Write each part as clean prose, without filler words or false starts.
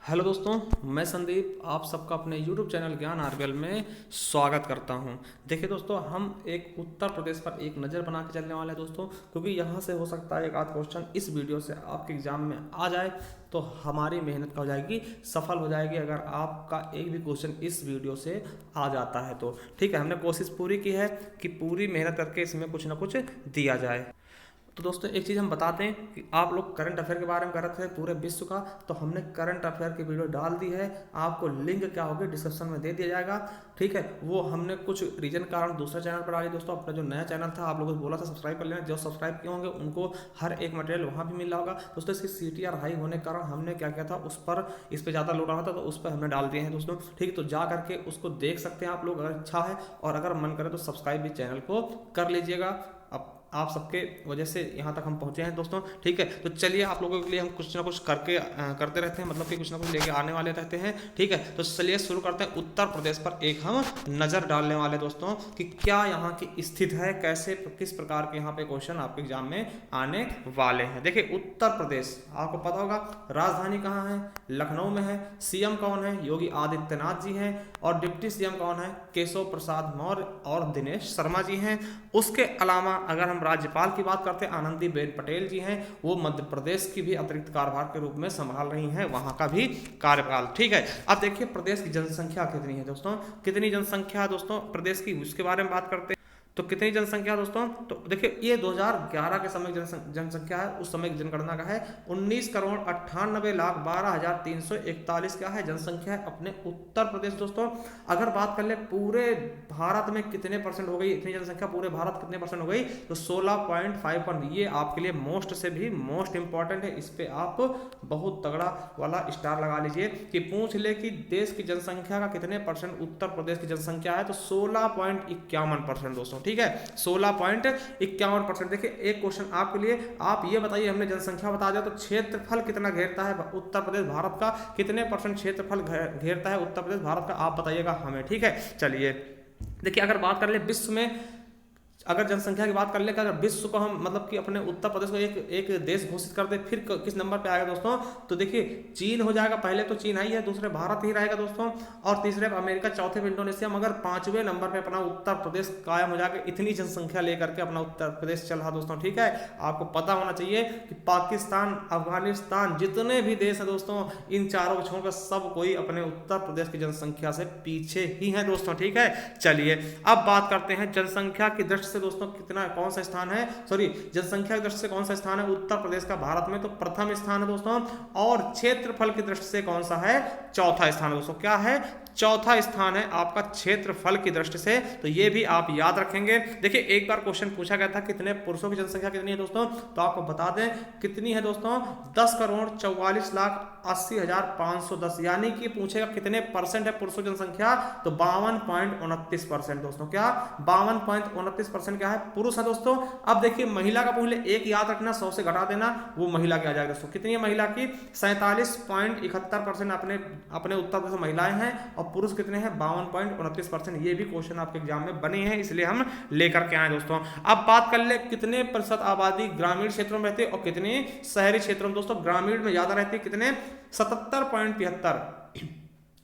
Hello दोस्तों, मैं संदीप आप सबका अपने YouTube चैनल ज्ञान आरबीएल में स्वागत करता हूं। देखिए दोस्तों, हम एक उत्तर प्रदेश पर एक नज़र बना के चलने वाले हैं दोस्तों, क्योंकि यहां से हो सकता है एक आध क्वेश्चन इस वीडियो से आपके एग्जाम में आ जाए तो हमारी मेहनत हो जाएगी, सफल हो जाएगी अगर आपका एक भी क्वेश्चन इस वीडियो से आ जाता है तो। ठीक है, हमने कोशिश पूरी की है कि पूरी मेहनत करके इसमें कुछ ना कुछ दिया जाए। तो दोस्तों, एक चीज़ हम बताते हैं कि आप लोग करंट अफेयर के बारे में कर रहे थे पूरे विश्व का, तो हमने करंट अफेयर की वीडियो डाल दी है। आपको लिंक क्या होगी डिस्क्रिप्शन में दे दिया जाएगा। ठीक है, वो हमने कुछ रीजन कारण दूसरे चैनल पर डाली दोस्तों। अपना जो नया चैनल था आप लोगों को बोला था सब्सक्राइब कर लेना, जो सब्सक्राइब किए होंगे उनको हर एक मटेरियल वहाँ भी मिल रहा होगा दोस्तों। इसकी CTR हाई होने के कारण हमने क्या किया था, उस पर इस पर ज़्यादा लोड रहा था तो उस पर हमने डाल दिए हैं दोस्तों। ठीक है, तो जा करके उसको देख सकते हैं आप लोग अगर इच्छा है, और अगर मन करे तो सब्सक्राइब भी चैनल को कर लीजिएगा। अब आप सबके वजह से यहाँ तक हम पहुँचे हैं दोस्तों। ठीक है, तो चलिए आप लोगों के लिए हम कुछ ना कुछ करते रहते हैं, मतलब कि कुछ ना कुछ लेके आने वाले रहते हैं। ठीक है, तो चलिए शुरू करते हैं। उत्तर प्रदेश पर एक हम नज़र डालने वाले दोस्तों कि क्या यहाँ की स्थिति है, कैसे किस प्रकार के यहाँ पे क्वेश्चन आपके एग्जाम में आने वाले हैं। देखिए, उत्तर प्रदेश आपको पता होगा राजधानी कहाँ है, लखनऊ में है। CM कौन है, योगी आदित्यनाथ जी हैं। और डिप्टी CM कौन है, केशव प्रसाद मौर्य और दिनेश शर्मा जी हैं। उसके अलावा अगर हम राज्यपाल की बात करते हैं, आनंदीबेन पटेल जी हैं, वो मध्य प्रदेश की भी अतिरिक्त कार्यभार के रूप में संभाल रही हैं, वहां का भी कार्यकाल। ठीक है, अब देखिए प्रदेश की जनसंख्या कितनी है दोस्तों, कितनी जनसंख्या है दोस्तों प्रदेश की, उसके बारे में बात करते हैं। तो कितनी जनसंख्या दोस्तों, तो देखिए ये 2011 के समय जनसंख्या है, उस समय की जनगणना का है 19,98,12,341 क्या है जनसंख्या है अपने उत्तर प्रदेश दोस्तों। अगर बात कर ले पूरे भारत में कितने परसेंट हो गई, इतनी जनसंख्या पूरे भारत कितने परसेंट हो गई, तो 16.5%। ये आपके लिए मोस्ट से भी मोस्ट इंपॉर्टेंट है, इस पे आप बहुत तगड़ा वाला स्टार लगा लीजिए कि पूछ ले कि देश की जनसंख्या का कितने परसेंट उत्तर प्रदेश की जनसंख्या है, तो 16.51% दोस्तों। ठीक है, 16.51%। देखिए एक क्वेश्चन आपके लिए, आप ये बताइए, हमने जनसंख्या बता दिया तो क्षेत्रफल कितना घेरता है उत्तर प्रदेश भारत का, कितने परसेंट क्षेत्रफल घेरता है उत्तर प्रदेश भारत का, आप बताइएगा हमें। ठीक है, चलिए देखिए अगर बात कर ले विश्व में, अगर जनसंख्या की बात कर ले, अगर विश्व को हम मतलब कि अपने उत्तर प्रदेश को एक देश घोषित कर दे, फिर किस नंबर पे आएगा दोस्तों, तो देखिए चीन हो जाएगा, पहले तो चीन ही है, दूसरे भारत ही रहेगा दोस्तों, और तीसरे पे अमेरिका, चौथे पे इंडोनेशिया, मगर पांचवें नंबर पे अपना उत्तर प्रदेश कायम हो जाएगा। इतनी जनसंख्या लेकर के अपना उत्तर प्रदेश चल रहा दोस्तों। ठीक है, आपको पता होना चाहिए कि पाकिस्तान, अफगानिस्तान, जितने भी देश है दोस्तों, इन चारों को छोड़कर सब कोई अपने उत्तर प्रदेश की जनसंख्या से पीछे ही है दोस्तों। ठीक है, चलिए अब बात करते हैं जनसंख्या की दृष्टि से दोस्तों कितना, कौन सा स्थान है, सॉरी जनसंख्या की दृष्टि से कौन सा स्थान है उत्तर प्रदेश का भारत में, तो प्रथम स्थान है दोस्तों। और क्षेत्रफल की दृष्टि से कौन सा है, चौथा स्थान है दोस्तों। क्या है, चौथा स्थान है आपका क्षेत्रफल की दृष्टि से, तो ये भी आप याद रखेंगे। देखिए एक बार क्वेश्चन पूछा गया था कितने पुरुषों की जनसंख्या कितनी है दोस्तों, तो आपको बता दें कितनी है दोस्तों, 10,44,80,510, यानी कि पूछेगा कितने परसेंट है पुरुषों की जनसंख्या, तो 52.29% दोस्तों। क्या 52.29% क्या है, पुरुष है दोस्तों। अब देखिए महिला का पूछ ले, एक याद रखना, 100 से घटा देना, वो महिला की आ जाएगा दोस्तों। कितनी है महिला की, 47.71% अपने उत्तर प्रदेश में महिलाएं हैं, और पुरुष कितने हैं, 52.29%। ये भी क्वेश्चन आपके एग्जाम में बने हैं, इसलिए हम लेकर के आए दोस्तों। अब बात कर ले कितने प्रतिशत आबादी ग्रामीण क्षेत्रों में रहती है और कितने शहरी क्षेत्रों में दोस्तों, ग्रामीण में ज्यादा रहती है, कितने 77.73।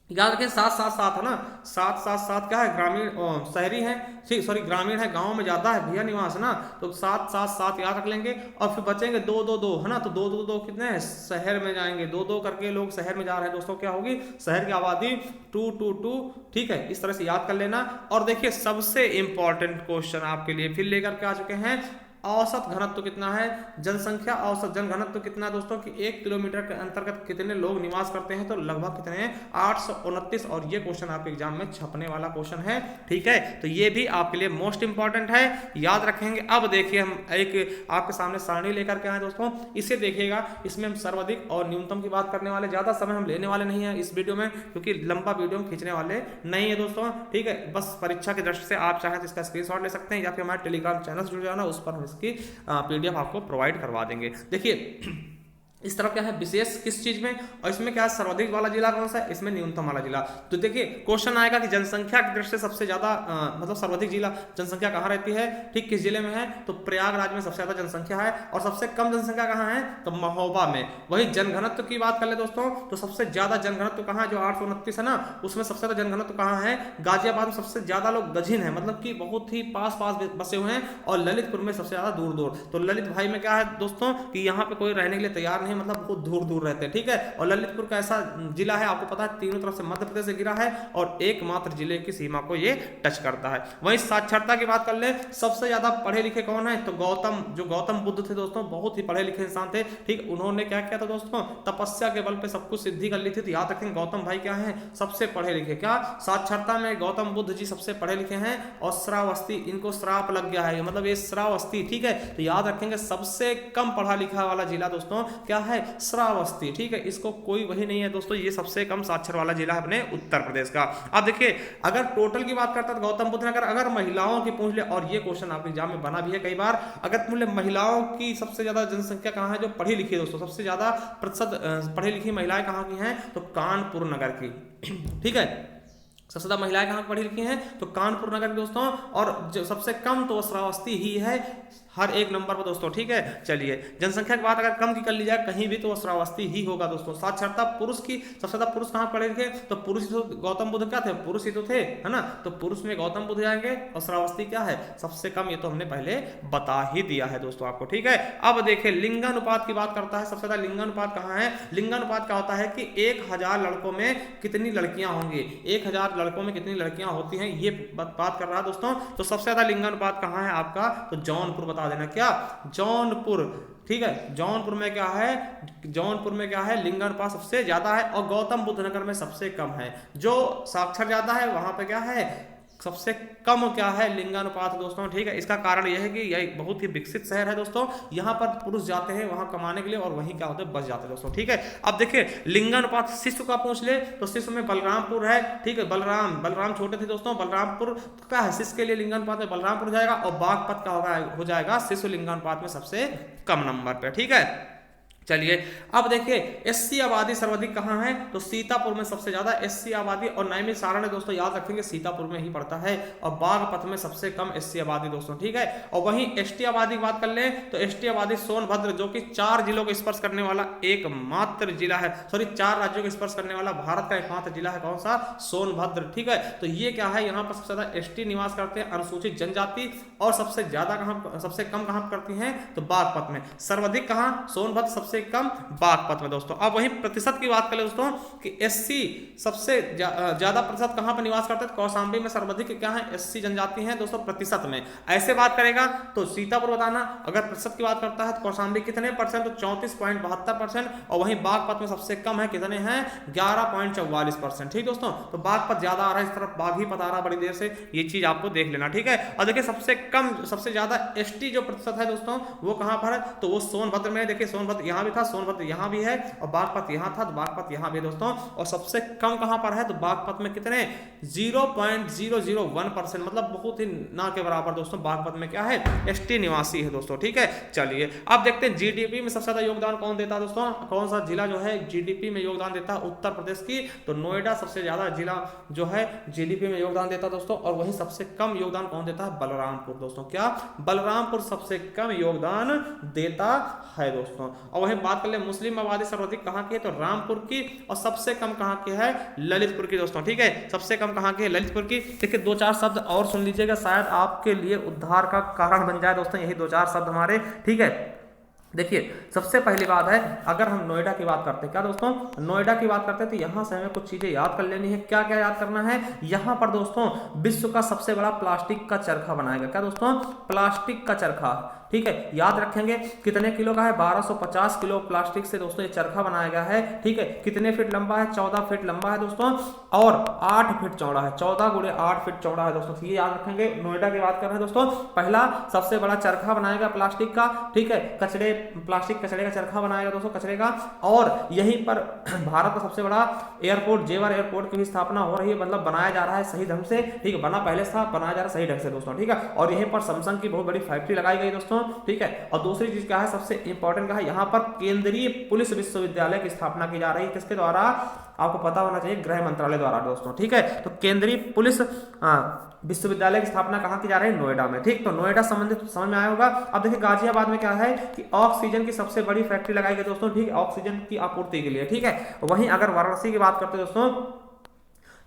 याद रखें 7-7-7 है ना, 7-7-7 क्या है, ग्रामीण शहरी है, सॉरी ग्रामीण है, गांव में ज्यादा है भैया निवास है ना, तो 7-7-7 याद रख लेंगे। और फिर बचेंगे 2-2-2 है ना, तो 2-2-2 कितने हैं, शहर में जाएंगे, 2-2 करके लोग शहर में जा रहे हैं दोस्तों। क्या होगी शहर की आबादी 2-2-2। ठीक है, इस तरह से याद कर लेना। और देखिए सबसे इंपॉर्टेंट क्वेश्चन आपके लिए फिर लेकर के आ चुके हैं, औसत घनत्व कितना है, जनसंख्या औसत जन घनत्व कितना है दोस्तों, कि 1 किलोमीटर के अंतर्गत कितने लोग निवास करते हैं, तो लगभग कितने हैं, 829। और ये क्वेश्चन आपके एग्जाम में छपने वाला क्वेश्चन है। ठीक है, तो ये भी आपके लिए मोस्ट इंपॉर्टेंट है, याद रखेंगे। अब देखिए हम एक आपके सामने सारणी लेकर के आए दोस्तों, इसे देखिएगा, इसमें हम सर्वाधिक और न्यूनतम की बात करने वाले, ज्यादा समय हम लेने वाले नहीं है इस वीडियो में, क्योंकि लंबा वीडियो हम खींचने वाले नहीं है दोस्तों। ठीक है, बस परीक्षा की दृष्टि से आप चाहें तो इसका स्क्रीनशॉट ले सकते हैं, या फिर हमारे टेलीग्राम चैनल से जुड़ जाना, उस पर हम इसकी PDF आपको प्रोवाइड करवा देंगे। देखिए इस तरफ क्या है विशेष किस चीज में, और इसमें क्या है सर्वाधिक वाला जिला कौन सा है, इसमें न्यूनतम वाला जिला। तो देखिए क्वेश्चन आएगा कि जनसंख्या की दृष्टि से सबसे ज्यादा मतलब सर्वाधिक जिला जनसंख्या कहाँ रहती है, ठीक किस जिले में है, तो प्रयागराज में सबसे ज्यादा जनसंख्या है। और सबसे कम जनसंख्या कहाँ है, तो महोबा में। वही जनघनत्व की बात कर ले दोस्तों, तो सबसे ज्यादा जनघनत्व कहाँ है, जो 829 है ना, उसमें सबसे ज्यादा जनघनत्व कहाँ है, गाजियाबाद में सबसे ज्यादा लोग गजीन है, मतलब कि बहुत ही पास पास बसे हुए हैं, और ललितपुर में सबसे ज्यादा दूर दूर। तो ललित भाई में क्या है दोस्तों कि यहाँ पे कोई रहने के लिए तैयार नहीं, मतलब बहुत दूर दूर रहते हैं, ठीक है। और ललितपुर का ऐसा जिला है, आपको पता है तीनों तरफ से मध्य प्रदेश से घिरा है, और एकमात्र जिले की सीमा को ये टच करता है। वहीं साक्षरता की बात कर ले, सबसे ज्यादा पढ़े लिखे कौन है, तो गौतम बुद्ध थे दोस्तों, बहुत ही पढ़े लिखे इंसान थे, ठीक। उन्होंने क्या किया था दोस्तों, तपस्या के बल पे सब कुछ सिद्धि कर ली थी। तो याद रखें गौतम भाई क्या है, सबसे पढ़े लिखे। क्या साक्षरता में गौतम बुद्ध जी सबसे पढ़े लिखे हैं। और श्रावस्ती, इनको श्राप लग गया है, मतलब ये श्रावस्ती, ठीक है। तो याद रखेंगे सबसे कम पढ़ा लिखा वाला जिला दोस्तों क्या है, श्रावस्ती, ठीक है। इसको कोई वही नहीं है दोस्तों, ये सबसे कम साक्षर वाला जिला है अपने उत्तर प्रदेश का। अब देखिए अगर टोटल की बात करता है तो गौतम बुद्ध ने अगर महिलाओं की पूछ ले, और ये क्वेश्चन आपके एग्जाम में बना भी है कई बार, अगर पूछ ले महिलाओं की सबसे ज्यादा जनसंख्या कहाँ है जो पढ़ी लिखी है दोस्तों, सबसे ज्यादा प्रतिशत पढ़ी लिखी महिलाएं कहाँ की हैं, तो कानपुर नगर की, ठीक है। सबसे ज्यादा महिलाएं कहाँ पढ़ी लिखी हैं, तो कानपुर नगर दोस्तों। और जो सबसे कम तो श्रावस्ती ही है हर एक नंबर पर दोस्तों, ठीक है। चलिए जनसंख्या की बात अगर कम की कर ली जाए कहीं भी तो श्रावस्ती ही होगा दोस्तों। साक्षरता पुरुष की सबसे ज्यादा पुरुष कहाँ पढ़े लिखे, तो पुरुष तो गौतम बुद्ध क्या थे, पुरुष ही तो थे, है ना। तो पुरुष में गौतम बुद्ध जाएंगे, और श्रावस्ती क्या है सबसे कम, ये तो हमने पहले बता ही दिया है दोस्तों आपको, ठीक है। अब देखिए लिंगानुपात की बात करता है, सबसे ज्यादा लिंगानुपात कहाँ है। लिंगानुपात क्या होता है कि 1000 लड़कों में कितनी लड़कियां होंगी, 1000 लड़कों में कितनी लड़कियां होती हैं, ये बात कर रहा है दोस्तों। तो सबसे ज्यादा लिंगानुपात कहाँ है आपका, तो जौनपुर बता देना, क्या जौनपुर, ठीक है। जौनपुर में क्या है, जौनपुर में क्या है लिंगानुपात सबसे ज्यादा है, और गौतम बुद्ध नगर में सबसे कम है। जो साक्षर ज्यादा है वहां पे क्या है सबसे कम क्या है लिंगानुपात दोस्तों, ठीक है। इसका कारण यह है कि यह बहुत ही विकसित शहर है दोस्तों, यहाँ पर पुरुष जाते हैं वहां कमाने के लिए, और वहीं क्या होते हैं बच जाते हैं दोस्तों, ठीक है। अब देखिए लिंगानुपात शिशु का पूछ ले, तो शिशु में बलरामपुर है, ठीक है। बलराम छोटे थे दोस्तों, बलरामपुर का है शिशु के लिए लिंगानुपात में बलरामपुर जाएगा, और बागपत का हो जाएगा शिशु लिंगानुपात में सबसे कम नंबर पे, ठीक है। चलिए अब देखिए एससी आबादी सर्वाधिक कहाँ है, तो सीतापुर में सबसे ज्यादा एससी आबादी, और नैमिषारण्य है दोस्तों, याद रखेंगे सीतापुर में ही पड़ता है, और बागपत में सबसे कम एससी आबादी दोस्तों, ठीक है। और वहीं एसटी आबादी की बात कर लें तो एसटी आबादी सोनभद्र, जो कि 4 जिलों को स्पर्श करने वाला एकमात्र जिला है, सॉरी 4 राज्यों को स्पर्श करने वाला भारत का एकमात्र जिला है, कौन सा, सोनभद्र, ठीक है। तो ये क्या है, यहाँ पर सबसे ज्यादा एसटी निवास करते हैं, अनुसूचित जनजाति, और सबसे ज्यादा कहाँ, सबसे कम कहाँ करती हैं, तो बागपत में। सर्वाधिक कहाँ, सोनभद्र, सबसे कम बागपत में दोस्तों। अब वही प्रतिशत की बात करें दोस्तों कि एससी सबसे ज्यादा प्रतिशत कहां पर निवास करते हैं, कौशांबी में सर्वाधिक क्या है एससी जनजाति हैं दोस्तों प्रतिशत में। ऐसे बात करेगा तो सीतापुर बताना, अगर प्रतिशत की बात करता है तो कौशांबी कितने परसेंट, तो 34.72%, और वहीं बागपत में सबसे कम है, कितने हैं 11.44%, ठीक दोस्तों। तो बागपत ज्यादा आ रहा है, इस तरफ बाघ ही पता रहा बड़ी देर से, ये चीज आपको देख लेना, ठीक है। और देखिए सबसे कम सबसे ज्यादा एसटी जो प्रतिशत है दोस्तों वो कहां पर है, तो वो सोनभद्र में। देखिए सोनभद्र यहां भी था, सोनभद्र यहां भी है, और बागपत यहां था, तो बागपत यहां भी दोस्तों। और सबसे कम कहां पर है, तो बागपत में कितने 0.001%, मतलब बहुत ही ना के बराबर दोस्तों बागपत में क्या है एसटी निवासी है दोस्तों, ठीक है। चलिए अब देखते हैं जीडीपी में सबसे ज्यादा योगदान कौन देता है दोस्तों, कौन सा जिला जो है जीडीपी में योगदान देता है उत्तर प्रदेश की, तो नोएडा सबसे ज्यादा जिला जो है जीडीपी में योगदान देता है दोस्तों। और वहीं सबसे कम योगदान कौन देता है, बलरामपुर दोस्तों, क्या बलरामपुर सबसे कम योगदान देता है दोस्तों। और वहीं बात कर ले मुस्लिम आबादी सर्वाधिक कहां की है, तो रामपुर की, और सबसे कम कहां की है, ललितपुर की दोस्तों, ठीक है। सबसे कम कहां की है, ललितपुर की। देखिए 2-4 शब्द और सुन लीजिएगा, शायद आपके लिए उद्धार का कारण बन जाए दोस्तों यही 2-4 शब्द हमारे, ठीक है। देखिए सबसे पहली बात है, अगर हम नोएडा की बात करते हैं, क्या दोस्तों नोएडा की बात करते हैं, तो यहां से हमें कुछ चीजें याद कर लेनी है। क्या क्या याद करना है, यहां पर दोस्तों विश्व का सबसे बड़ा प्लास्टिक का चरखा बनाया गया, क्या दोस्तों प्लास्टिक का चरखा, ठीक है। याद रखेंगे कितने किलो का है, 1250 किलो प्लास्टिक से दोस्तों ये चरखा बनाया गया है, ठीक है। कितने फीट लंबा है, 14 फीट लंबा है दोस्तों, और 8 फीट चौड़ा है, 14 गुणे 8 फीट चौड़ा है दोस्तों। ये याद रखेंगे, नोएडा की बात कर रहे हैं दोस्तों, पहला सबसे बड़ा चरखा बनाया गया प्लास्टिक का, ठीक है। प्लास्टिक कचरे का चरखा बनाया गया दोस्तों, कचरे का। और यहीं पर भारत का सबसे बड़ा एयरपोर्ट, जेवर एयरपोर्ट की भी स्थापना हो रही है, मतलब बनाया जा रहा है सही ढंग से, ठीक है। बना पहले था, बनाया जा रहा है सही ढंग से दोस्तों, ठीक है। और यहीं पर सैमसंग की बहुत बड़ी फैक्ट्री लगाई गई दोस्तों, दोस्तों, ठीक है। और दूसरी चीज क्या है, सबसे इंपॉर्टेंट क्या है, यहाँ पर केंद्रीय पुलिस विश्वविद्यालय की स्थापना की जा रही है। किसके द्वारा, आपको पता होना चाहिए, गृह मंत्रालय द्वारा दोस्तों, ठीक है। तो केंद्रीय पुलिस विश्वविद्यालय की स्थापना कहाँ की जा रही है, नोएडा में, ठीक। तो नोएडा संबंधित समझ में आया होगा। अब देखिए गाजियाबाद में क्या है कि ऑक्सीजन की सबसे बड़ी फैक्ट्री लगाई गई दोस्तों, ठीक है, ऑक्सीजन की आपूर्ति के लिए, ठीक है। वहीं अगर वाराणसी की बात करते हैं दोस्तों,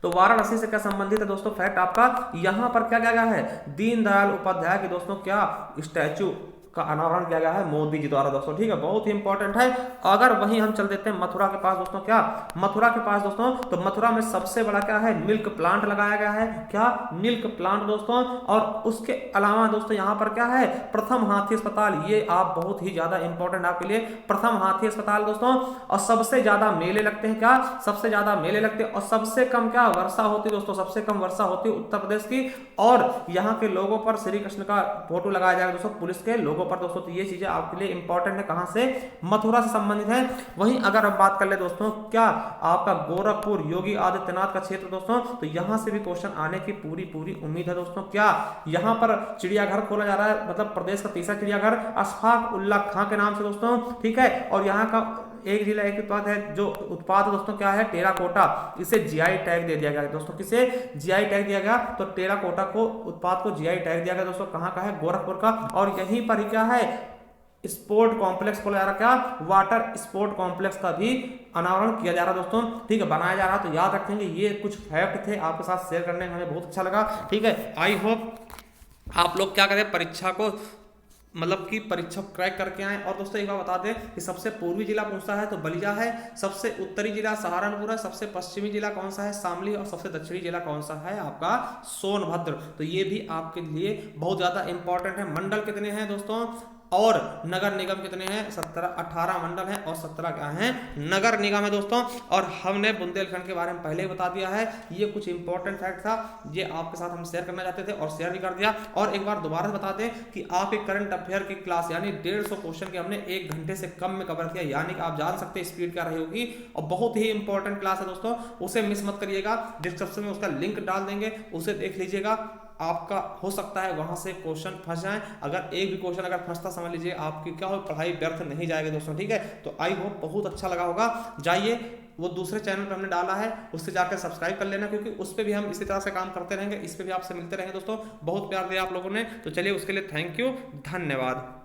तो वाराणसी से क्या संबंधित है दोस्तों, फैक्ट आपका, यहां पर क्या क्या गया है, दीनदयाल उपाध्याय के दोस्तों क्या स्टैचू का अनावरण किया गया है मोदी जी द्वारा दोस्तों, ठीक है, बहुत ही इंपॉर्टेंट है। अगर वहीं हम चल देते हैं मथुरा के पास दोस्तों, क्या मथुरा के पास दोस्तों, तो मथुरा में सबसे बड़ा क्या है, मिल्क प्लांट लगाया गया है, क्या मिल्क प्लांट दोस्तों। और उसके अलावा दोस्तों यहाँ पर क्या है, प्रथम हाथी अस्पताल, ये आप बहुत ही ज्यादा इंपॉर्टेंट आपके लिए, प्रथम हाथी अस्पताल दोस्तों। और सबसे ज्यादा मेले लगते हैं, क्या सबसे ज्यादा मेले लगते हैं, और सबसे कम क्या वर्षा होती है दोस्तों, सबसे कम वर्षा होती है उत्तर प्रदेश की। और यहाँ के लोगों पर श्री कृष्ण का फोटो लगाया जाएगा दोस्तों, पुलिस के लोगों पर दोस्तों। तो ये चीजें आपके लिए इंपॉर्टेंट है, कहां से, मथुरा से संबंधित है। वहीं अगर हम बात कर ले दोस्तों, क्या आपका गोरखपुर योगी आदित्यनाथ का क्षेत्र दोस्तों, तो यहां से भी क्वेश्चन आने की पूरी पूरी उम्मीद है दोस्तों। क्या यहां पर चिड़ियाघर खोला जा रहा है, मतलब प्रदेश का तीसरा चिड़ियाघर अशफाक उल्ला खां के नाम से दोस्तों, ठीक है। और यहाँ का एक जिला एक उत्पाद है, जो उत्पाद दोस्तों क्या है, टेराकोटा, इसे जीआई टैग दे दिया गया है दोस्तों। किसे जीआई टैग दिया गया, तो टेराकोटा को उत्पाद को जीआई टैग दिया गया दोस्तों। कहां का है, गोरखपुर का। और यहीं पर ही क्या है, स्पोर्ट कॉम्प्लेक्स खोला जा रहा, क्या वाटर स्पोर्ट कॉम्प्लेक्स का भी अनावरण किया जा रहा दोस्तों, ठीक है, बनाया जा रहा। तो याद रखेंगे, ये कुछ फैक्ट थे आपके साथ शेयर करने में हमें बहुत अच्छा लगा, ठीक है। आई होप आप लोग क्या करें, परीक्षा को मतलब कि परीक्षा क्रैक करके आए। और दोस्तों एक बार बता दें कि सबसे पूर्वी जिला कौन सा है, तो बलिया है। सबसे उत्तरी जिला सहारनपुर है। सबसे पश्चिमी जिला कौन सा है, शामली। और सबसे दक्षिणी जिला कौन सा है, आपका सोनभद्र। तो ये भी आपके लिए बहुत ज्यादा इंपॉर्टेंट है। मंडल कितने हैं दोस्तों, और नगर निगम कितने हैं, 18 मंडल हैं और 17 क्या हैं, नगर निगम है दोस्तों। और हमने बुंदेलखंड के बारे में पहले ही बता दिया है, ये कुछ इंपॉर्टेंट फैक्ट था, ये आपके साथ हम शेयर करना चाहते थे और शेयर भी कर दिया। और एक बार दोबारा बता दें कि आपके करंट अफेयर की क्लास यानी 150 क्वेश्चन के हमने 1 घंटे से कम में कवर किया, यानी कि आप जान सकते हैं स्पीड क्या रही होगी। और बहुत ही इंपॉर्टेंट क्लास है दोस्तों, उसे मिस मत करिएगा। डिस्क्रिप्शन में उसका लिंक डाल देंगे, उसे देख लीजिएगा। आपका हो सकता है वहां से क्वेश्चन फंस जाए। अगर एक भी क्वेश्चन अगर फंसता, समझ लीजिए आपकी क्या हो, पढ़ाई व्यर्थ नहीं जाएगी दोस्तों, ठीक है। तो आई होप बहुत अच्छा लगा होगा। जाइए वो दूसरे चैनल पर हमने डाला है, उससे जाकर सब्सक्राइब कर लेना, क्योंकि उस पर भी हम इसी तरह से काम करते रहेंगे, इस पर भी आपसे मिलते रहेंगे दोस्तों। बहुत प्यार दिया आप लोगों ने, तो चलिए उसके लिए थैंक यू, धन्यवाद।